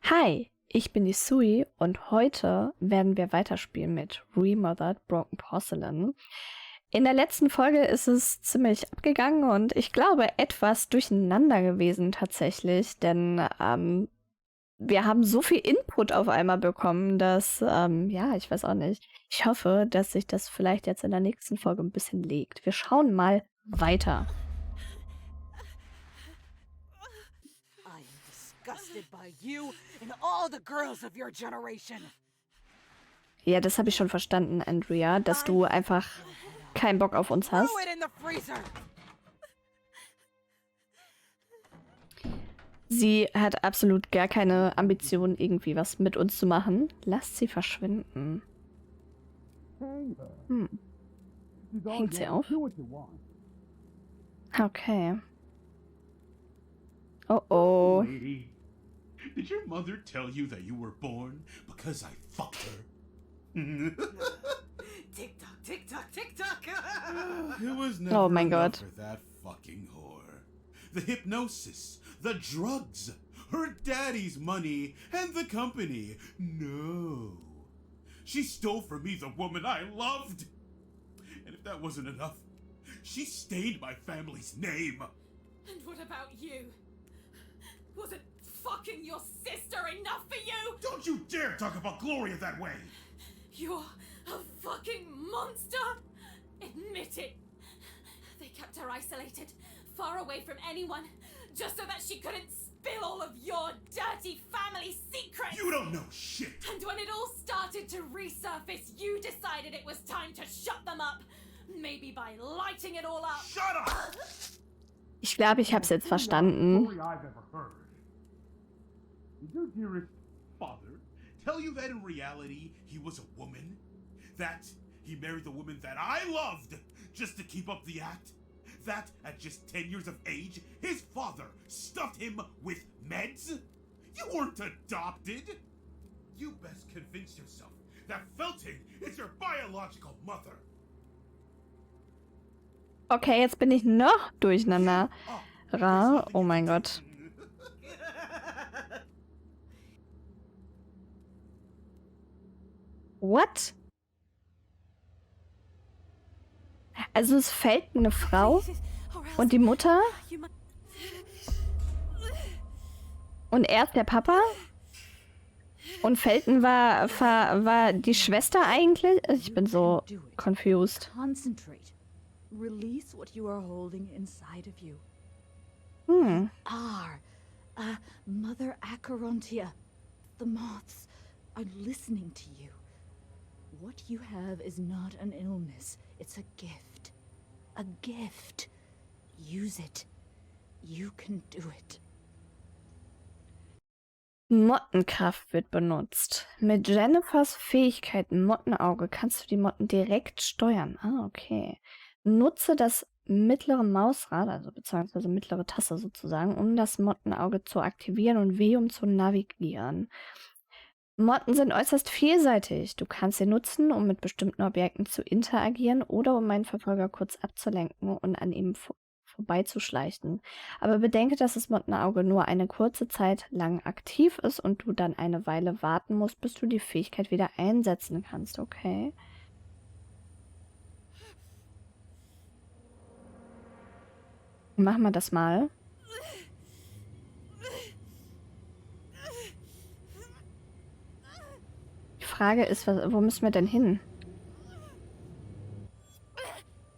Hi, ich bin die Sui und heute werden wir weiterspielen mit Remothered Broken Porcelain. In der letzten Folge ist es ziemlich abgegangen und ich glaube etwas durcheinander gewesen tatsächlich, denn wir haben so viel Input auf einmal bekommen, dass, ja, ich weiß auch nicht. Ich hoffe, dass sich das vielleicht jetzt in der nächsten Folge ein bisschen legt. Wir schauen mal weiter. I am disgusted by you and all the girls of your generation. Ja, das habe ich schon verstanden, Andrea, dass du einfach keinen Bock auf uns hast. Throw it in the freezer. Sie hat absolut gar keine Ambition, irgendwie was mit uns zu machen. Lasst sie verschwinden. Hängt sie auf? Okay. Oh oh. Lady, did your mother tell you that you were born because I fucked her? Tick tock, tick tock, tick tock. It was never Oh mein enough Gott. for that fucking whore. The hypnosis, the drugs, her daddy's money, and the company. No. She stole from me the woman I loved. And if that wasn't enough, she stained my family's name. And what about you? Wasn't fucking your sister enough for you? Don't you dare talk about Gloria that way! You're a fucking monster! Admit it! They kept her isolated, far away from anyone, just so that she couldn't spill all of your dirty family secrets! You don't know shit! And when it all started to resurface, you decided it was time to shut them up! Maybe by lighting it all up! Shut up! Ich glaube, ich habe es jetzt verstanden. Story I've ever heard. Did your dearest father tell you that in reality he was a woman? That he married the woman that I loved just to keep up the act? That at just 10 years of age, his father stuffed him with meds? You weren't adopted! You best convince yourself that Felting is your biological mother. Okay, jetzt bin ich noch durcheinander. Oh mein Gott. What? Also es fällt eine Frau und die Mutter und er ist der Papa und Felton war die Schwester eigentlich? Ich bin so confused. Concentrate. Release what you are holding inside of you. Mother Acherontia. The moths are listening to you. What you have is not an illness. It's a gift. A gift. Use it. You can do it. Mottenkraft wird benutzt. Mit Jennifers Fähigkeiten Mottenauge kannst du die Motten direkt steuern. Ah, okay. Nutze das mittlere Mausrad, also beziehungsweise mittlere Taste sozusagen, um das Mottenauge zu aktivieren und W, um zu navigieren. Motten sind äußerst vielseitig. Du kannst sie nutzen, um mit bestimmten Objekten zu interagieren oder um einen Verfolger kurz abzulenken und an ihm vorbeizuschleichen. Aber bedenke, dass das Mottenauge nur eine kurze Zeit lang aktiv ist und du dann eine Weile warten musst, bis du die Fähigkeit wieder einsetzen kannst, okay? Machen wir das mal. Die Frage ist, wo müssen wir denn hin?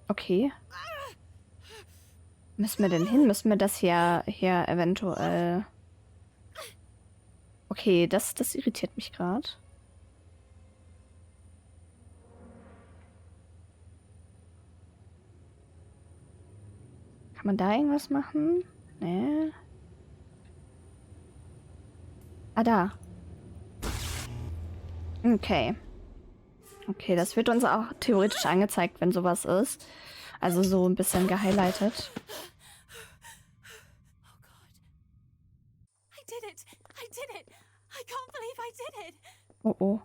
Okay. Müssen wir denn hin? Müssen wir das hier eventuell... Okay, das irritiert mich gerade. Kann man da irgendwas machen? Nee. Ah, da. Okay. Okay, das wird uns auch theoretisch angezeigt, wenn sowas ist. Also so ein bisschen gehighlightet. Oh God. I did it! I did it! I can't believe I did it! Oh oh.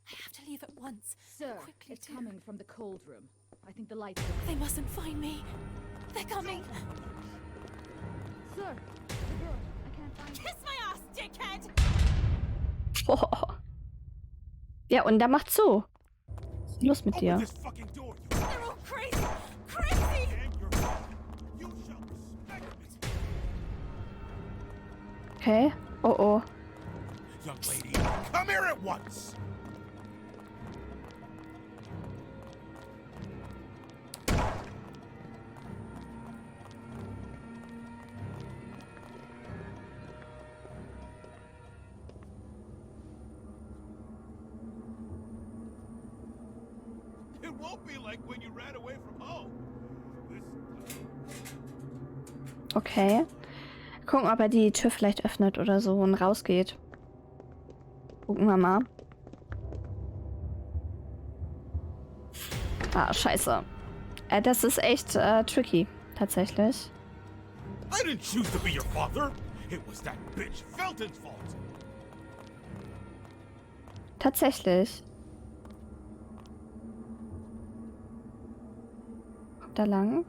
I have to leave at once. Sir, Quickly, it's do. coming from the cold room. I think the lights are... They mustn't find me. They're coming. Sir, the girl. I can't find her. Kiss my ass, dickhead! Boah. Ja, und der macht so. Was ist los mit Open dir? this fucking door, you They're all crazy! Crazy! and your father. You shall respect it. Okay. Oh, oh. Young lady, come here at once. It won't be like when you ran away from home. This Okay. Gucken, ob er die Tür vielleicht öffnet oder so und rausgeht. Gucken wir mal. Ah, scheiße. Das ist echt tricky, tatsächlich. I didn't choose to be your father. It was that bitch Felton's fault. Tatsächlich. Kommt da lang?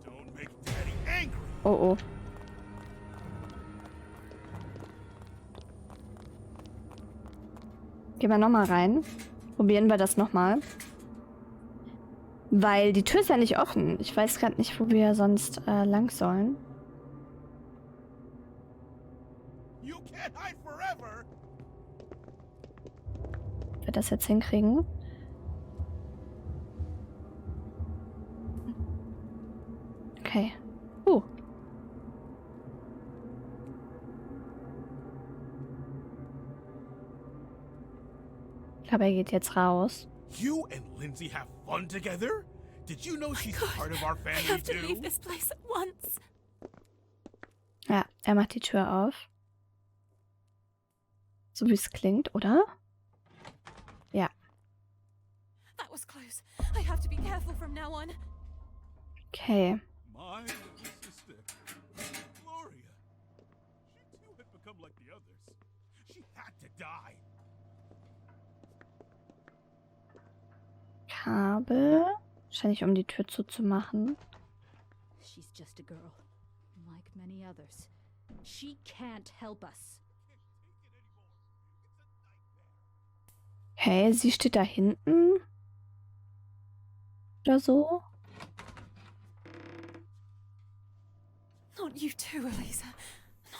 Don't make Daddy angry. Oh, oh. Gehen wir nochmal rein. Probieren wir das nochmal. Weil die Tür ist ja nicht offen. Ich weiß gerade nicht, wo wir sonst lang sollen. You can't hide forever. Ob wir das jetzt hinkriegen? Okay. Ich glaube, er geht jetzt raus. You and Lindsay have fun together? Did you know she's part of our I family have to too? leave this place at once. Ja, er macht die Tür auf. So wie es klingt, oder? Ja. That was close. I have to be careful from now on. Okay. My little sister, Gloria. She too had become like the others. She had to die. Kabel. Wahrscheinlich, um die Tür zuzumachen. She's just a girl, like many others. She can't help us. Okay, sie steht da hinten. Oder so. Not you too, Elisa.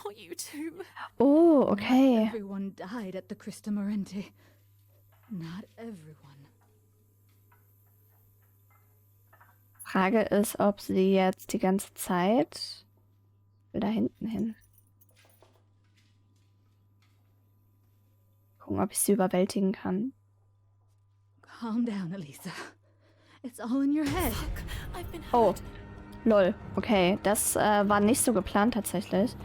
Not you too. Oh, okay. Everyone died at the Christa Morente. Not everyone. Frage ist, ob sie jetzt die ganze Zeit will da hinten hin. Gucken, ob ich sie überwältigen kann. Calm down, Elisa. It's all in your head. Fuck, I've been Oh, hurt. lol. Okay, das war nicht so geplant tatsächlich.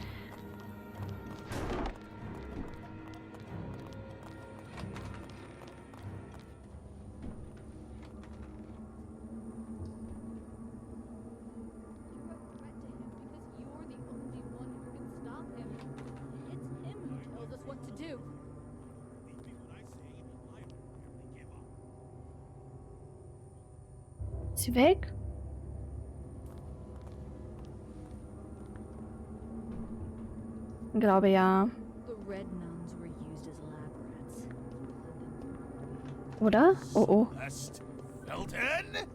Believe me when I say I don't really give up. Ist sie weg? Ich glaube ja. The red nuns were used as lab rats. Oder? Oh, oh. Celeste Felton?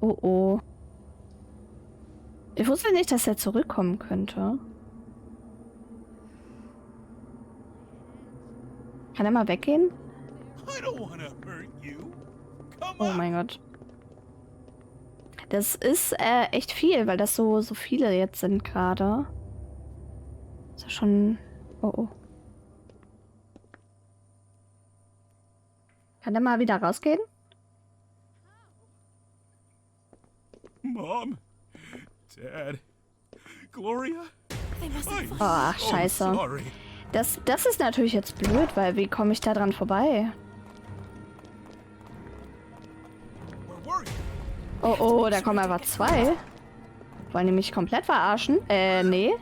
Oh, oh. Ich wusste nicht, dass er zurückkommen könnte. Kann er mal weggehen? I don't want to hurt you. Come Oh on. mein Gott. Das ist echt viel, weil das so viele jetzt sind gerade. Ist ja schon... Oh, oh. Kann der mal wieder rausgehen? Mom, Dad, Gloria. They must I'm have Ach, so scheiße. sorry. Das ist natürlich jetzt blöd, weil wie komme ich da dran vorbei? Where were you? Oh, oh, da kommen einfach zwei. Wollen die mich komplett verarschen? Nee.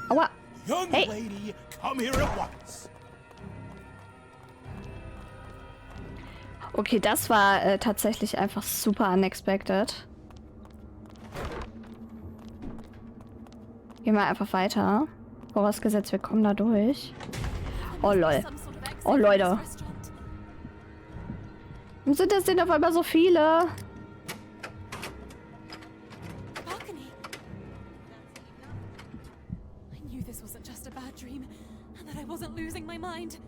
Aua. Young Hey. lady, come here at once. Okay, das war tatsächlich einfach super unexpected. Gehen wir einfach weiter. Vorausgesetzt, wir kommen da durch. Oh, lol. Some sort of exit Oh, from Leute. this restaurant. Warum sind das denn auf einmal so viele? Balcony. I knew this wasn't just a bad dream, and that I wasn't losing my mind.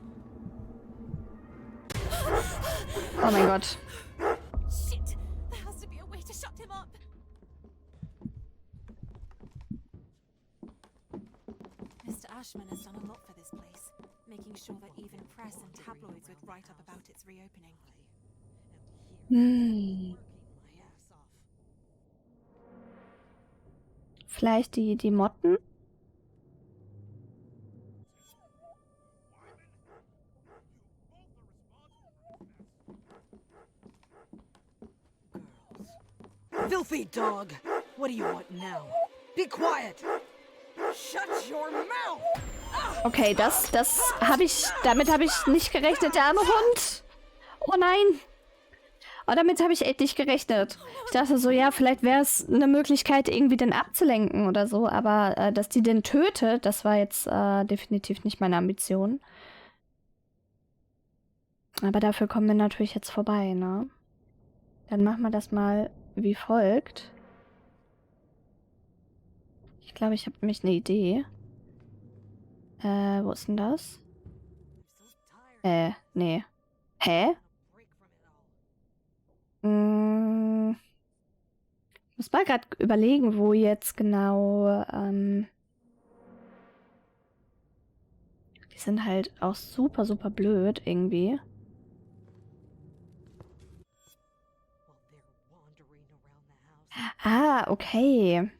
Oh mein Gott. Shit! There has to be a way to shut him up. Mr. Ashman has done a lot for this place, making sure that even press and tabloids would write up about its reopening. Hm. Vielleicht die Motten? Filthy dog! What do you want now? Be quiet! Shut your mouth! Okay, damit habe ich nicht gerechnet, der arme Hund. Oh nein. Oh, damit habe ich echt nicht gerechnet. Ich dachte so, ja, vielleicht wäre es eine Möglichkeit, irgendwie den abzulenken oder so, aber dass die den tötet, das war jetzt definitiv nicht meine Ambition. Aber dafür kommen wir natürlich jetzt vorbei, ne? Dann machen wir das mal wie folgt. Ich glaube, ich habe nämlich eine Idee. Wo ist denn das? Nee. Hä? Ich muss mal gerade überlegen, wo jetzt genau, die sind halt auch super, super blöd irgendwie. Ah, okay.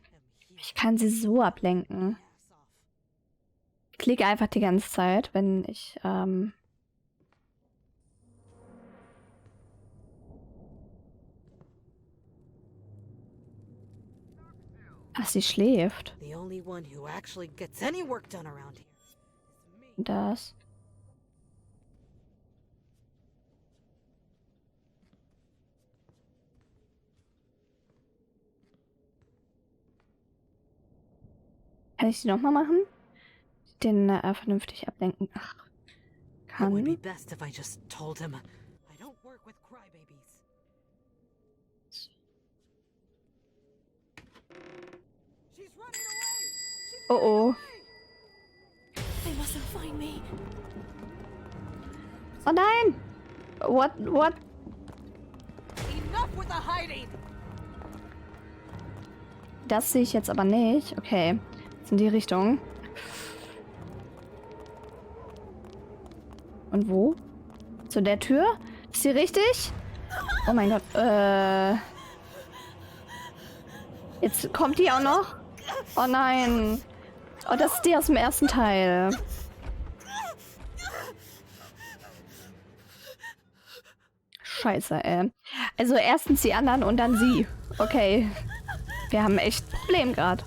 Ich kann sie so ablenken. Ich klicke einfach die ganze Zeit, wenn ich, Ach, sie schläft. The only one who actually gets any work done around here is me. Das. Kann ich sie nochmal machen? Den vernünftig ablenken. Ach, It would be kann. best if I just told him I don't work with crybabies. She's running away! She's Oh oh. They mustn't find me. Oh nein! What? enough with the hiding! Das sehe ich jetzt aber nicht. Okay. Jetzt in die Richtung. Und wo? Zu der Tür? Ist die richtig? Oh mein Gott. Jetzt kommt die auch noch? Oh nein. Oh, das ist die aus dem ersten Teil. Scheiße, ey. Also erstens die anderen und dann sie. Okay. Wir haben echt ein Problem gerade.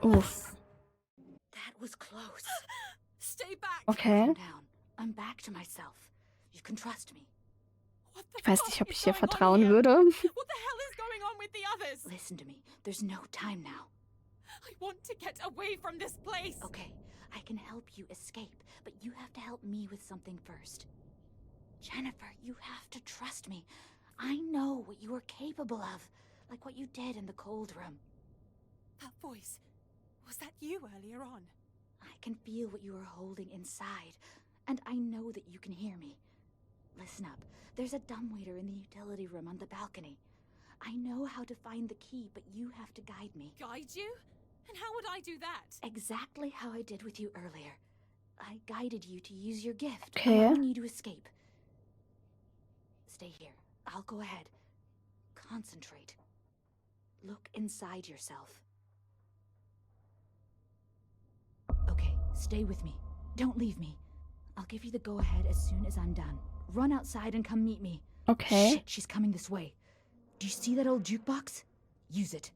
Uff. That was close. Stay back. Okay. Calm down. I'm back to myself. You can trust me. What the Ich weiß fuck nicht, ob is ich hier going on vertrauen here? würde. What the hell is going on with the others? Listen to me. There's no time now. I want to get away from this place. Okay, I can help you escape, but you have to help me with something first. Jennifer, you have to trust me. I know what you are capable of, like what you did in the cold room. That voice. Was that you earlier on? I can feel what you are holding inside, and I know that you can hear me. Listen up. There's a dumbwaiter in the utility room on the balcony. I know how to find the key, but you have to guide me. Guide you? And how would I do that? Exactly how I did with you earlier. I guided you to use your gift, Okay. allowing you to escape. Stay here. I'll go ahead. Concentrate. Look inside yourself. Okay, stay with me. Don't leave me. I'll give you the go-ahead as soon as I'm done. Run outside and come meet me. Okay. Shit, she's coming this way. Do you see that old jukebox? Use it.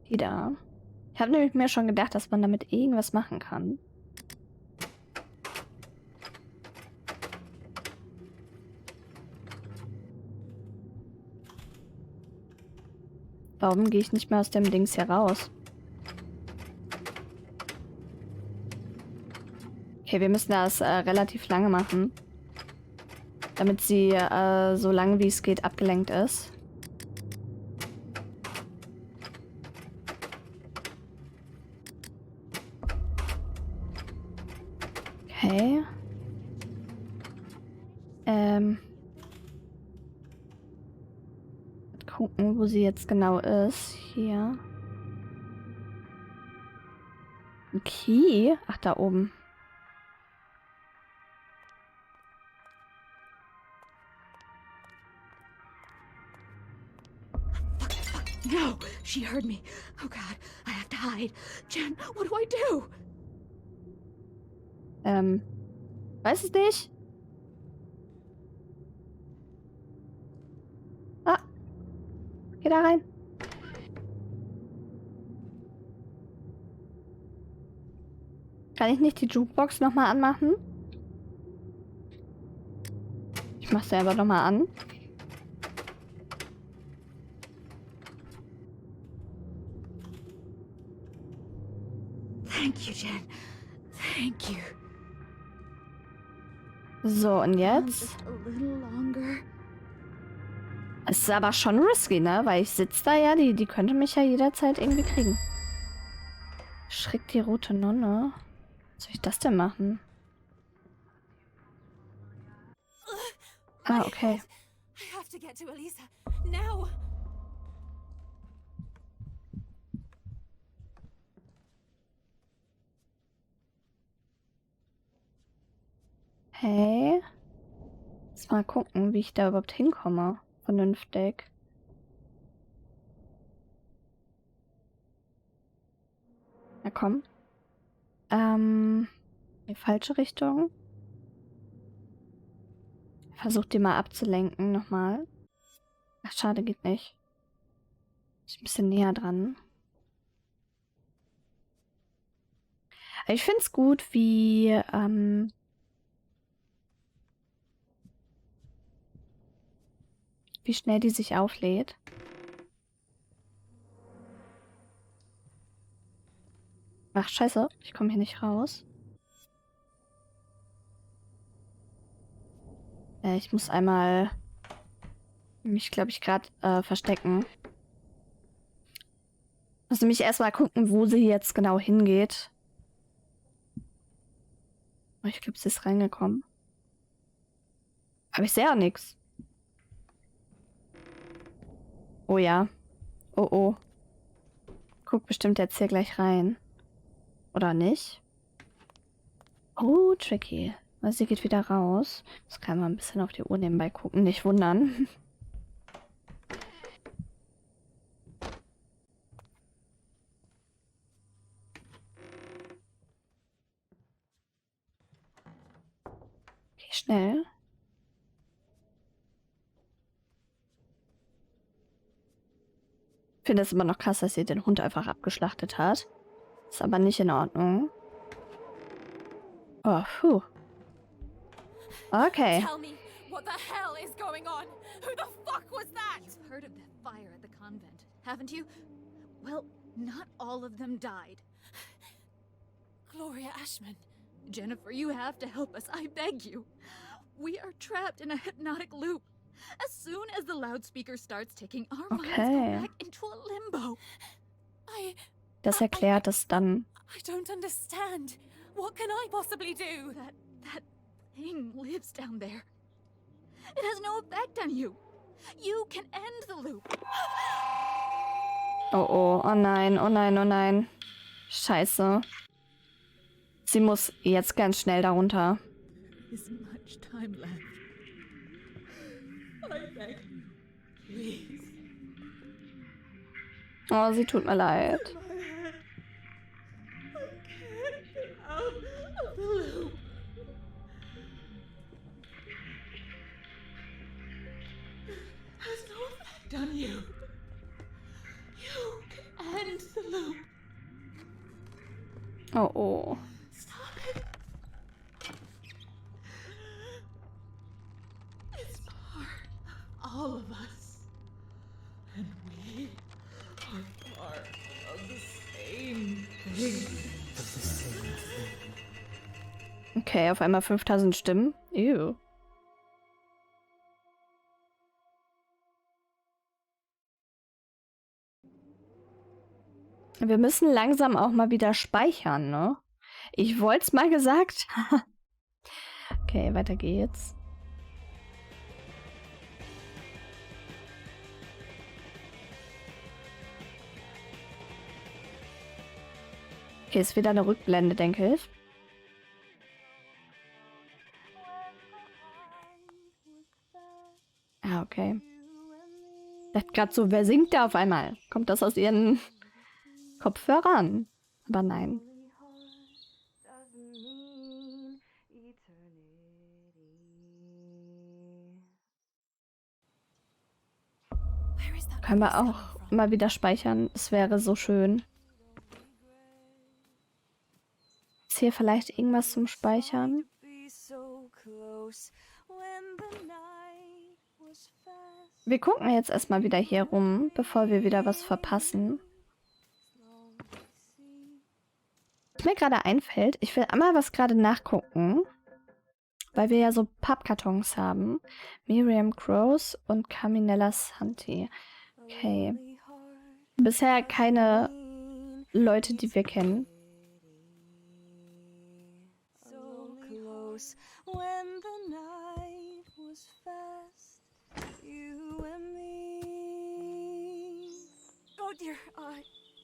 Die da. Ich habe nämlich mir schon gedacht, dass man damit irgendwas machen kann. Warum gehe ich nicht mehr aus dem Dings hier raus? Okay, wir müssen das relativ lange machen. Damit sie so lange wie es geht abgelenkt ist. Okay. Gucken, wo sie jetzt genau ist. Hier. Ein Key? Ach, da oben. No, she heard me. Oh God, I have to hide. Jen, what do I do? Weiß es nicht. Ah. Geh da rein. Kann ich nicht die Jukebox nochmal anmachen? Ich mach's selber nochmal an. Thank you, Jen. Thank you. So, und jetzt? Just a little longer. Es ist aber schon risky, ne? Weil ich sitze da ja, die könnte mich ja jederzeit irgendwie kriegen. Schreck die rote Nonne. Was soll ich das denn machen? Ah, okay. I have to get to Elisa. Now! Hey. Jetzt mal gucken, wie ich da überhaupt hinkomme. Vernünftig. Na komm. Die falsche Richtung. Versuch die mal abzulenken nochmal. Ach, schade, geht nicht. Ist ein bisschen näher dran. Ich finde es gut, wie schnell die sich auflädt. Ach, scheiße. Ich komme hier nicht raus. Ich muss einmal mich, glaube ich, gerade verstecken. Muss nämlich erstmal gucken, wo sie jetzt genau hingeht. Oh, ich glaube, sie ist reingekommen. Aber ich sehe ja nichts. Oh ja. Oh oh. Guck bestimmt jetzt hier gleich rein. Oder nicht? Oh, tricky. Also sie geht wieder raus. Das kann man ein bisschen auf die Uhr nebenbei gucken. Nicht wundern. Okay, schnell. Ich finde es immer noch krass, dass sie den Hund einfach abgeschlachtet hat. Ist aber nicht in Ordnung. Oh, puh. Okay. Tell me, what the hell is going on? Who the fuck was that? You've heard of the fire at the convent, haven't you? Well, not all of them died. Gloria Ashman. Jennifer, you have to help us, I beg you. We are trapped in a hypnotic loop. As soon as the loudspeaker starts ticking, our minds go back into a limbo. Das erklärt es dann. I don't understand. What can I possibly do? That thing lives down there. It has no effect on you. You can end the loop. Oh oh, oh nein, oh nein, oh nein. Scheiße. Sie muss jetzt ganz schnell darunter. Isn't much time left. I beg you, please. Oh, sie tut mir leid. Out of the loop. Has no effect on you. You can end the loop. Oh oh. Stop it. It's part of all of us. And we Okay, auf einmal 5000 Stimmen. Ew. Wir müssen langsam auch mal wieder speichern, ne? Ich wollte es mal gesagt. Okay, weiter geht's. Okay, ist wieder eine Rückblende, denke ich. Ah, okay. Ich dachte gerade so, wer singt da auf einmal? Kommt das aus ihren Kopfhörern? Aber nein. Where is that Können wir voice coming auch from? mal wieder speichern? Es wäre so schön. Ist hier vielleicht irgendwas zum Speichern? Wir gucken jetzt erstmal wieder hier rum, bevor wir wieder was verpassen. Was mir gerade einfällt, ich will einmal was gerade nachgucken, weil wir ja so Pappkartons haben. Miriam Crows und Caminella Santi. Okay. Bisher keine Leute, die wir kennen. So close when the night was fast, you and me. Oh dear,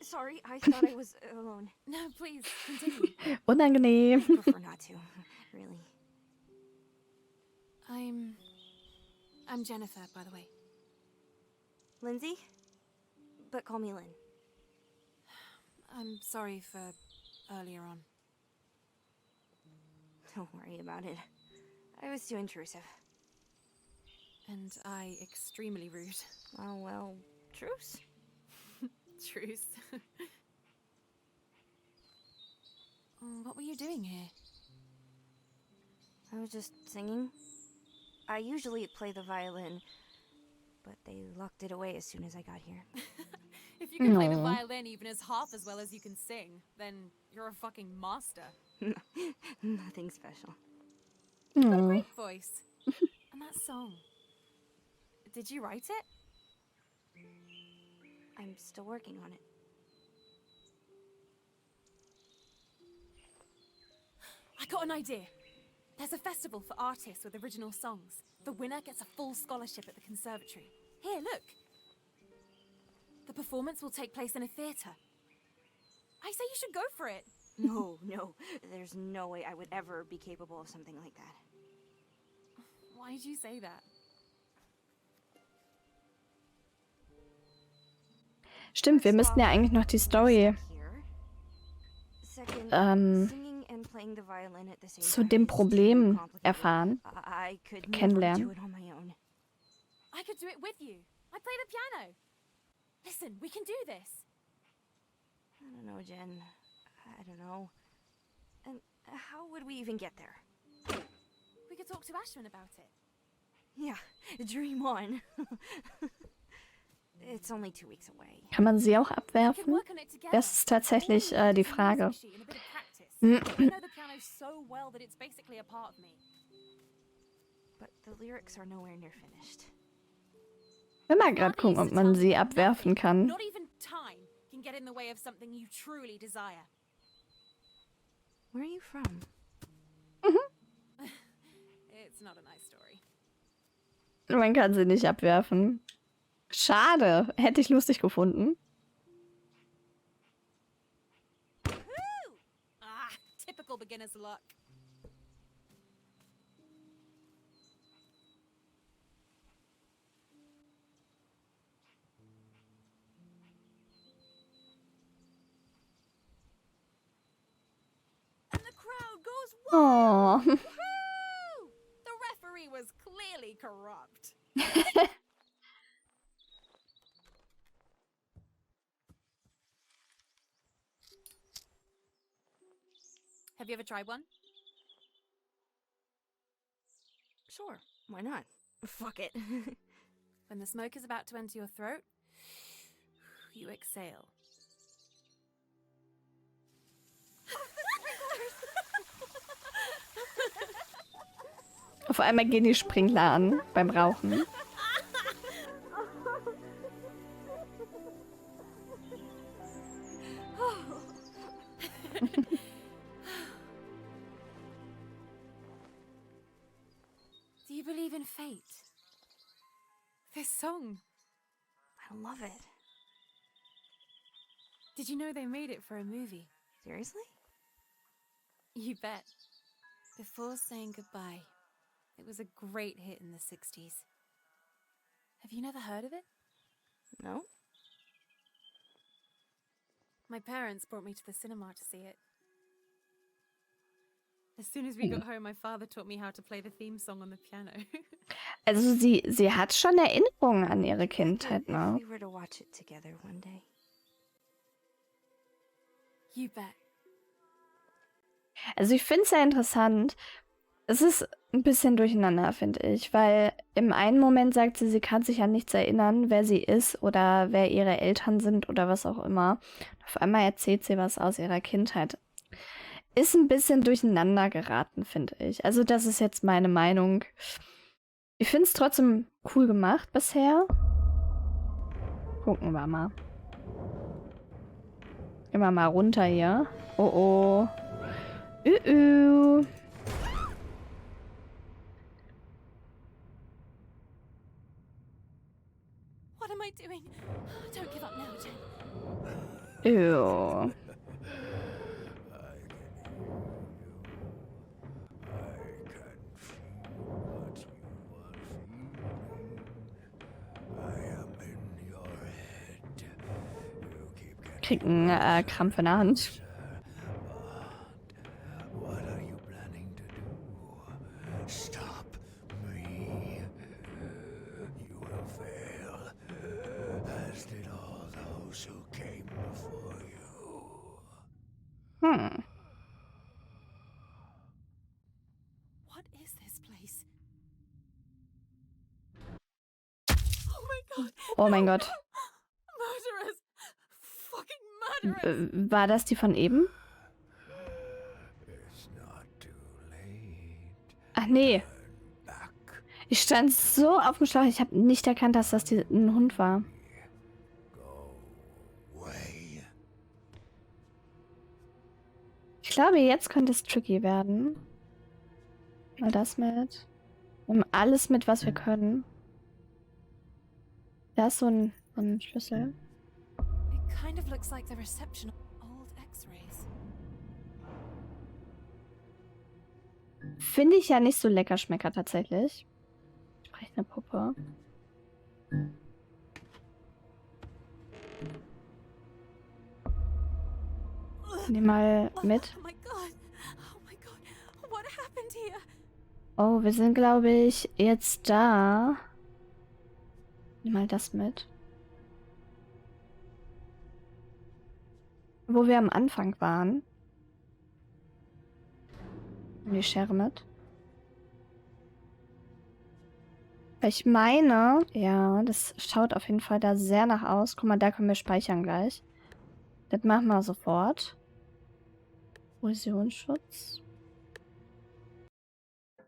sorry, I thought I was alone. No, please, continue. Unangenehm. I prefer not to, really. I'm Jennifer, by the way. Lindsay? But call me Lynn. I'm sorry for earlier on. Don't worry about it. I was too intrusive. And I extremely rude. Oh, well, truce. Truce. What were you doing here? I was just singing. I usually play the violin, but they locked it away as soon as I got here. If you can play the No. violin even as half as well as you can sing, then you're a fucking master. Nothing special. You've got a Oh. great voice. And that song. Did you write it? I'm still working on it. I got an idea. There's a festival for artists with original songs. The winner gets a full scholarship at the conservatory. Here, look. The performance will take place in a theatre. I say you should go for it. No, there's no way I would ever be capable of something like that. Why'd you say that? Stimmt, wir müssten ja eigentlich noch die Story Here. Second, ähm, singing and playing the violin at the same zu time dem is too Problem complicated. erfahren. I could never kennenlernen. do it on my own. I could do it with you. I play the piano. Listen, we can do this. I don't know, Jen. I don't know. And how would we even get there? We could talk to Ashman about it. Yeah, dream on. It's only 2 weeks away. Kann man sie auch We could abwerfen? work on it together. Das ist tatsächlich All we need die is a Frage. music sheet and a bit of practice. I know the piano so well that it's basically a part of me. But the lyrics are nowhere near finished. Ich will mal gerade gucken, ob man sie abwerfen kann. Not even time can get in the way of something you truly desire. Where are you from? It's not a nice story. Man kann sie nicht abwerfen. Schade. Hätte ich lustig gefunden. Ah, typical beginner's luck. And the crowd goes wild. Oh. Woo! The referee was clearly corrupt. Have you ever tried one? Sure, why not? Fuck it. When the smoke is about to enter your throat, you exhale. Auf einmal gehen die Sprinkler an beim Rauchen. Do you believe in fate? This song. I love it. Did you know they made it for a movie? Seriously? You bet. Before Saying Goodbye. It was a great hit in the 60s. Have you never heard of it? No? My parents brought me to the cinema to see it. As soon as we got home, my father taught me how to play the theme song on the piano. Also sie hat schon Erinnerungen an ihre Kindheit, If ne? we were to watch it together one day. You bet. Also ich finde es sehr interessant. Es ist ein bisschen durcheinander, finde ich, weil im einen Moment sagt sie, sie kann sich an nichts erinnern, wer sie ist oder wer ihre Eltern sind oder was auch immer. Auf einmal erzählt sie was aus ihrer Kindheit. Ist ein bisschen durcheinander geraten, finde ich. Also das ist jetzt meine Meinung. Ich finde es trotzdem cool gemacht bisher. Gucken wir mal. Gehen wir mal runter hier. Oh oh. What am I doing? Don't give up now, Jen. Ew. Krieg einen Krampf in der Hand. What are you planning to do? Stop me. You will fail, as did all those who came before you. What is this place? Oh my god! Oh mein Gott. Murderers! Fucking murderers! War das die von eben? It's not too late. Ach nee. Back. Ich stand so auf dem Schlauch, ich habe nicht erkannt, dass das ein Hund war. Go away. Ich glaube, jetzt könnte es tricky werden. Mal das mit. Wir haben alles mit, was wir können. Da ist so ein Schlüssel. It kind of looks like the reception of old X-rays. Finde ich ja nicht so lecker schmecker tatsächlich. Sprechende Puppe. Nimm mal mit. Oh my god! Oh my god! What happened here? Oh, wir sind, glaube ich, jetzt da. Nimm mal das mit. Wo wir am Anfang waren. Nimm die Schere mit. Ich meine, ja, das schaut auf jeden Fall da sehr nach aus. Guck mal, da können wir speichern gleich. Das machen wir sofort. Kollissionsschutz.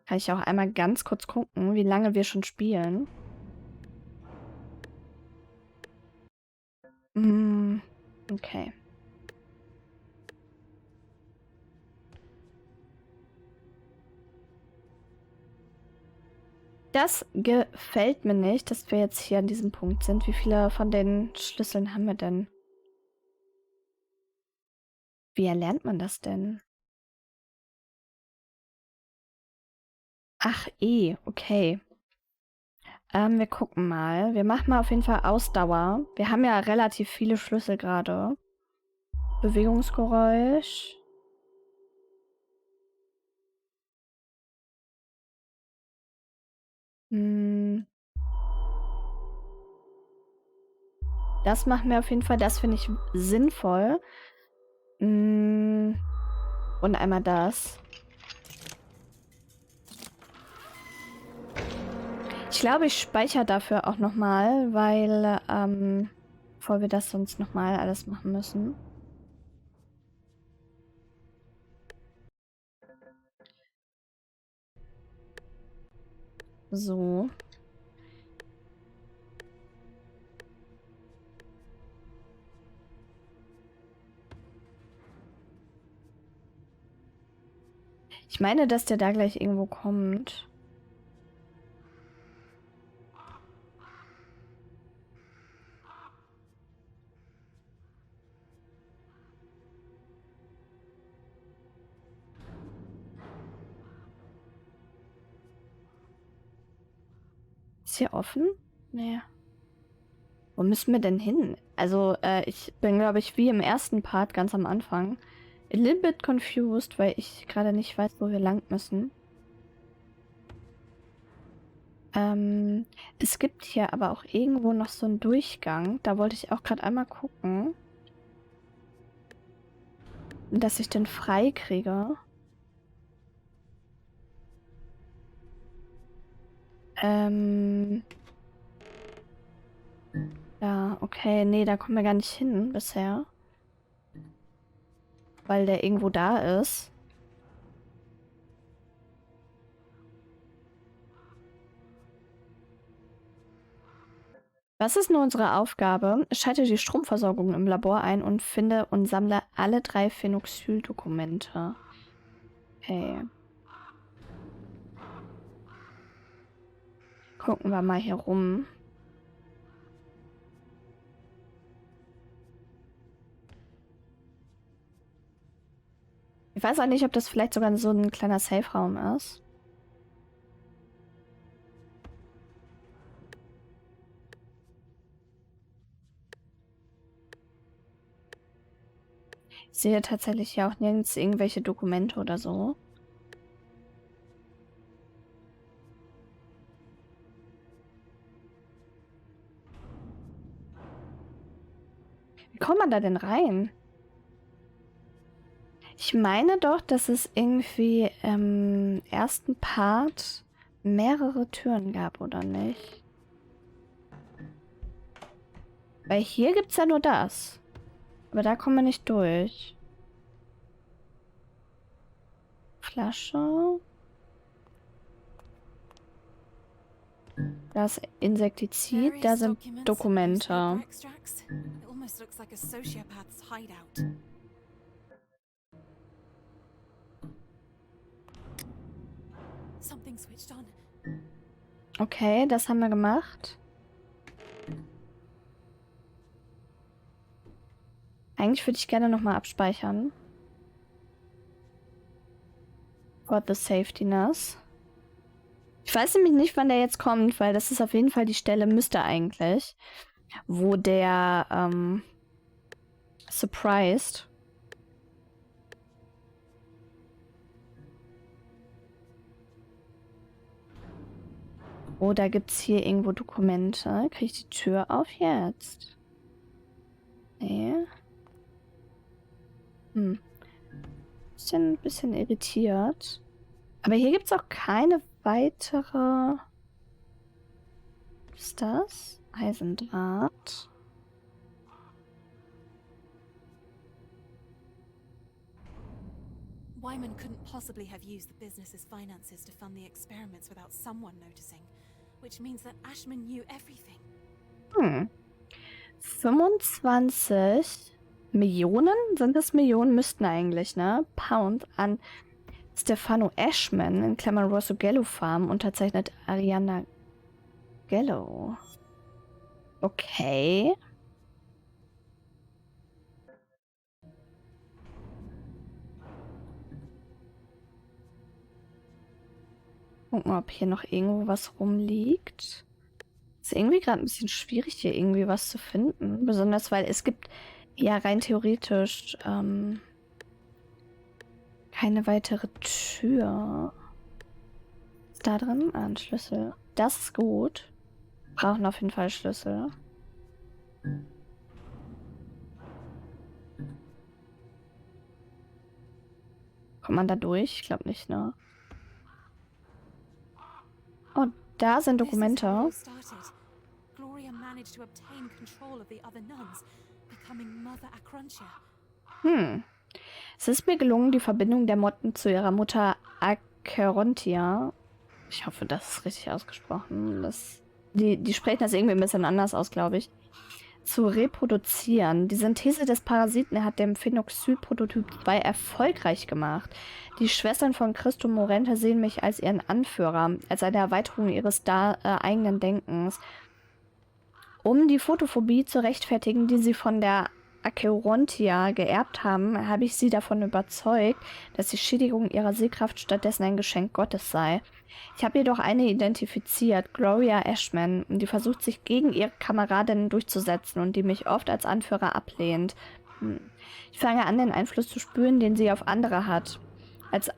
Kann ich auch einmal ganz kurz gucken, wie lange wir schon spielen. Okay. Das gefällt mir nicht, dass wir jetzt hier an diesem Punkt sind. Wie viele von den Schlüsseln haben wir denn? Wie erlernt man das denn? Ach, okay. Wir gucken mal. Wir machen mal auf jeden Fall Ausdauer. Wir haben ja relativ viele Schlüssel gerade. Bewegungsgeräusch. Das machen wir auf jeden Fall. Das finde ich sinnvoll. Und einmal das. Ich glaube, ich speichere dafür auch nochmal, weil, bevor wir das sonst nochmal alles machen müssen. So. Ich meine, dass der da gleich irgendwo kommt. Ist hier offen? Nee. Wo müssen wir denn hin? Also, ich bin, glaube ich, wie im ersten Part ganz am Anfang a little bit confused, weil ich gerade nicht weiß, wo wir lang müssen. Es gibt hier aber auch irgendwo noch so einen Durchgang. Da wollte ich auch gerade einmal gucken, dass ich den frei kriege. Ja, okay. Nee, da kommen wir gar nicht hin bisher. Weil der irgendwo da ist. Was ist nun unsere Aufgabe? Schalte die Stromversorgung im Labor ein und finde und sammle alle 3 Phenoxyl-Dokumente. Okay. Gucken wir mal hier rum. Ich weiß auch nicht, ob das vielleicht sogar so ein kleiner Safe-Raum ist. Ich sehe tatsächlich ja auch nirgends irgendwelche Dokumente oder so. Wie kommt man da denn rein? Ich meine doch, dass es irgendwie im ersten Part mehrere Türen gab, oder nicht? Weil hier gibt es ja nur das. Aber da kommen wir nicht durch. Flasche. Da ist Insektizid, da sind Dokumente. It almost looks like a sociopath's hideout. Something switched on. Okay, das haben wir gemacht. Eigentlich würde ich gerne nochmal abspeichern. For the safetyness. Ich weiß nämlich nicht, wann der jetzt kommt, weil das ist auf jeden Fall die Stelle, müsste eigentlich, wo der surprised. Oder gibt es hier irgendwo Dokumente? Kriege ich die Tür auf jetzt? Nee. Bisschen irritiert. Aber hier gibt es auch keine weitere... Was ist das? Eisendraht. Wyman couldn't possibly have used the business's finances to fund the experiments without someone noticing, which means that Ashman knew everything. 25 Millionen? Sind das Millionen? Müssten eigentlich, ne? Pound an Stefano Ashman, in Klammern Rosso Gello Farm, unterzeichnet Ariana Gello. Okay. Gucken, ob hier noch irgendwo was rumliegt. Ist irgendwie gerade ein bisschen schwierig, hier irgendwie was zu finden. Besonders, weil es gibt ja rein theoretisch keine weitere Tür. Ist da drin? Ah, ein Schlüssel. Das ist gut. Brauchen auf jeden Fall Schlüssel. Kommt man da durch? Ich glaube nicht, ne? Oh, da sind Dokumente. Gloria managed to obtain control of the other nuns, becoming Mother Acrontia. Es ist mir gelungen, die Verbindung der Motten zu ihrer Mutter Acherontia Ich hoffe, das ist richtig ausgesprochen. Die sprechen das irgendwie ein bisschen anders aus, glaube ich. Zu reproduzieren. Die Synthese des Parasiten hat dem Phenoxyl-Prototyp 2 erfolgreich gemacht. Die Schwestern von Cristo Morente sehen mich als ihren Anführer, als eine Erweiterung ihres eigenen Denkens. Um die Photophobie zu rechtfertigen, die sie von der Acherontia geerbt haben, habe ich sie davon überzeugt, dass die Schädigung ihrer Sehkraft stattdessen ein Geschenk Gottes sei. Ich habe jedoch eine identifiziert, Gloria Ashman, die versucht, sich gegen ihre Kameradinnen durchzusetzen und die mich oft als Anführer ablehnt. Ich fange an, den Einfluss zu spüren, den sie auf andere hat. Als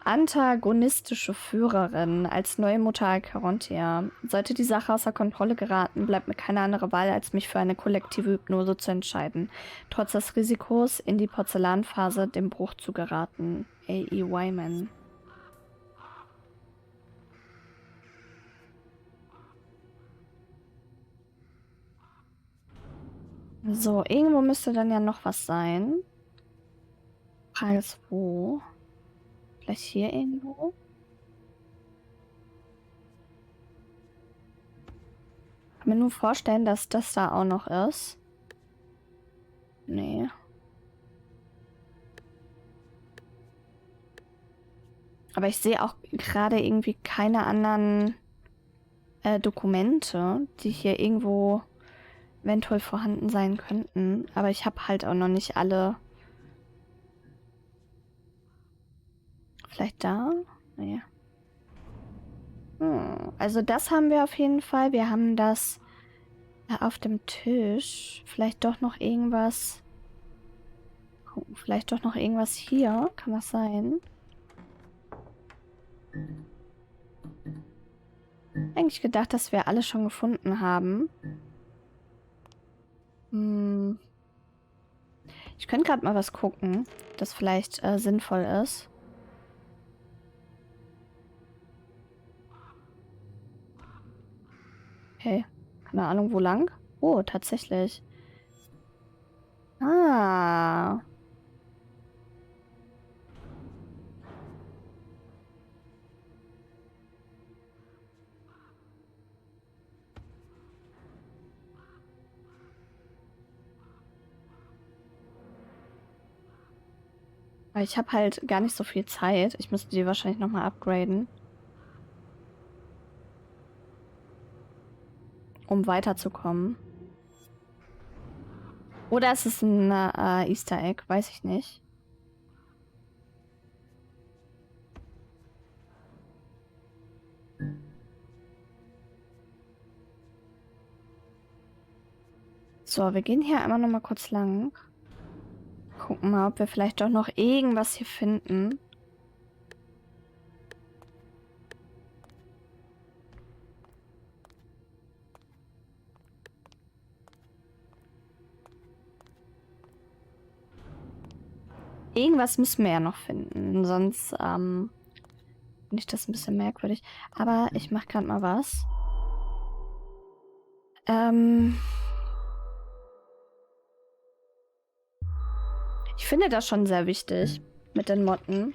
antagonistische Führerin, als neue Mutter Acherontia. Sollte die Sache außer Kontrolle geraten, bleibt mir keine andere Wahl, als mich für eine kollektive Hypnose zu entscheiden. Trotz des Risikos, in die Porzellanphase dem Bruch zu geraten. A.E. Wyman. So, irgendwo müsste dann ja noch was sein. Frage ist, wo? Vielleicht hier irgendwo? Ich kann mir nur vorstellen, dass das da auch noch ist. Nee. Aber ich sehe auch gerade irgendwie keine anderen Dokumente, die hier irgendwo eventuell vorhanden sein könnten. Aber ich habe halt auch noch nicht alle. Vielleicht da? Nee. Also das haben wir auf jeden Fall. Wir haben das auf dem Tisch. Vielleicht doch noch irgendwas. Vielleicht doch noch irgendwas hier. Kann das sein? Eigentlich gedacht, dass wir alle schon gefunden haben. Ich könnte gerade mal was gucken, das vielleicht sinnvoll ist. Okay, keine Ahnung, wo lang? Oh, tatsächlich. Ah. Weil ich habe halt gar nicht so viel Zeit. Ich müsste die wahrscheinlich nochmal upgraden. Um weiterzukommen. Oder ist es ein Easter Egg? Weiß ich nicht. So, wir gehen hier einmal nochmal kurz lang. Gucken mal, ob wir vielleicht doch noch irgendwas hier finden. Irgendwas müssen wir ja noch finden, sonst finde ich das ein bisschen merkwürdig. Aber ich mache gerade mal was. Ich finde das schon sehr wichtig mit den Motten.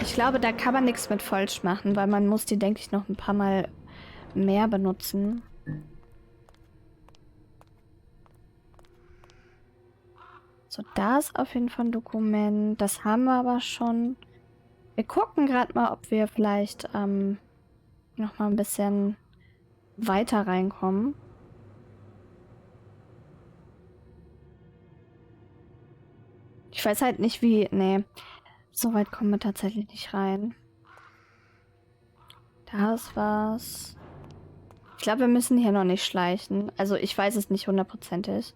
Ich glaube, da kann man nichts mit falsch machen, weil man muss die, denke ich, noch ein paar Mal mehr benutzen. So, da ist auf jeden Fall ein Dokument. Das haben wir aber schon. Wir gucken gerade mal, ob wir vielleicht noch mal ein bisschen weiter reinkommen. Ich weiß halt nicht, wie... Nee, so weit kommen wir tatsächlich nicht rein. Da ist was. Ich glaube, wir müssen hier noch nicht schleichen. Also, ich weiß es nicht hundertprozentig.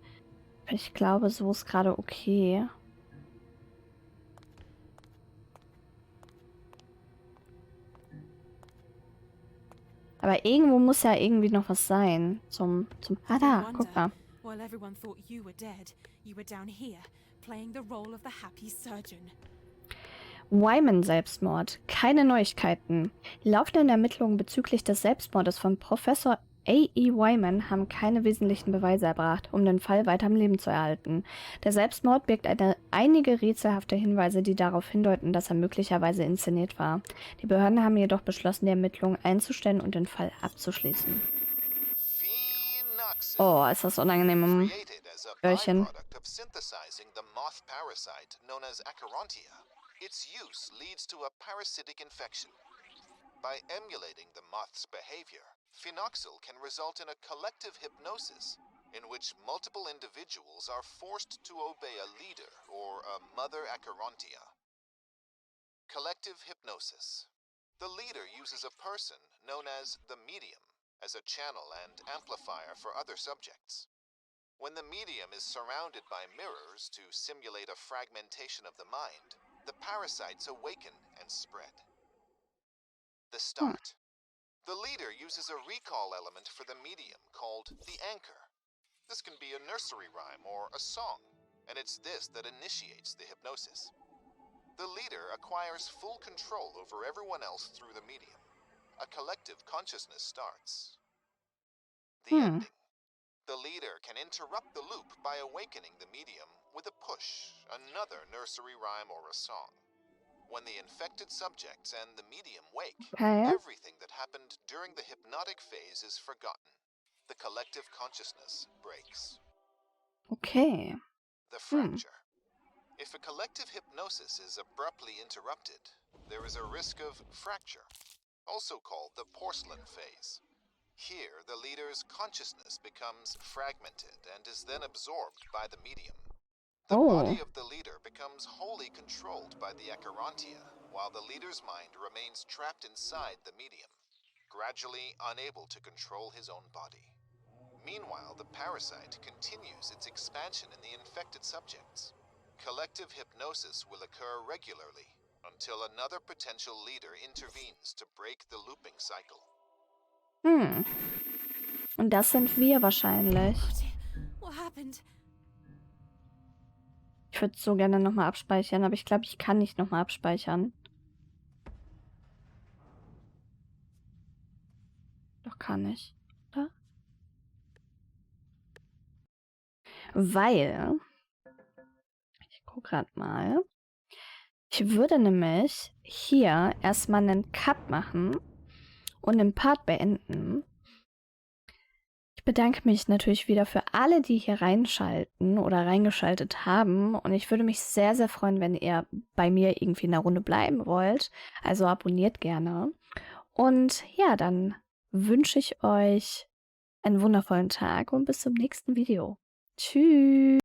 Ich glaube, so ist gerade okay. Aber irgendwo muss ja irgendwie noch was sein. Ah, da, guck mal. While everyone thought you were dead, you were down here, playing the role of the happy surgeon. Wyman-Selbstmord. Keine Neuigkeiten. Die laufenden Ermittlungen bezüglich des Selbstmordes von Professor A.E. Wyman haben keine wesentlichen Beweise erbracht, um den Fall weiter am Leben zu erhalten. Der Selbstmord birgt einige rätselhafte Hinweise, die darauf hindeuten, dass er möglicherweise inszeniert war. Die Behörden haben jedoch beschlossen, die Ermittlungen einzustellen und den Fall abzuschließen. Oh, ist das unangenehm. Created as a Öhrchen. byproduct of synthesizing the moth parasite known as Acherontia. Its use leads to a parasitic infection. By emulating the moth's behavior, phenoxyl can result in a collective hypnosis in which multiple individuals are forced to obey a leader or a mother Acherontia. Collective hypnosis. The leader uses a person known as the medium as a channel and amplifier for other subjects. When the medium is surrounded by mirrors to simulate a fragmentation of the mind, the parasites awaken and spread. The start. The leader uses a recall element for the medium called the anchor. This can be a nursery rhyme or a song, and it's this that initiates the hypnosis. The leader acquires full control over everyone else through the medium. A collective consciousness starts. The ending. The leader can interrupt the loop by awakening the medium with a push, another nursery rhyme or a song. When the infected subjects and the medium wake, Okay. everything that happened during the hypnotic phase is forgotten. The collective consciousness breaks. Okay. The fracture. If a collective hypnosis is abruptly interrupted, there is a risk of fracture, also called the porcelain phase. Here, the leader's consciousness becomes fragmented and is then absorbed by the medium. The body of the leader becomes wholly controlled by the Acherontia, while the leader's mind remains trapped inside the medium, gradually unable to control his own body. Meanwhile, the parasite continues its expansion in the infected subjects. Collective hypnosis will occur regularly until another potential leader intervenes to break the looping cycle. Und das sind wir wahrscheinlich. What happened? Ich würde so gerne nochmal abspeichern, aber ich glaube, ich kann nicht nochmal abspeichern. Doch kann ich, oder? Weil, ich gucke gerade mal, ich würde nämlich hier erstmal einen Cut machen und den Part beenden. Ich bedanke mich natürlich wieder für alle, die hier reinschalten oder reingeschaltet haben. Und ich würde mich sehr, sehr freuen, wenn ihr bei mir irgendwie in der Runde bleiben wollt. Also abonniert gerne. Und ja, dann wünsche ich euch einen wundervollen Tag und bis zum nächsten Video. Tschüss.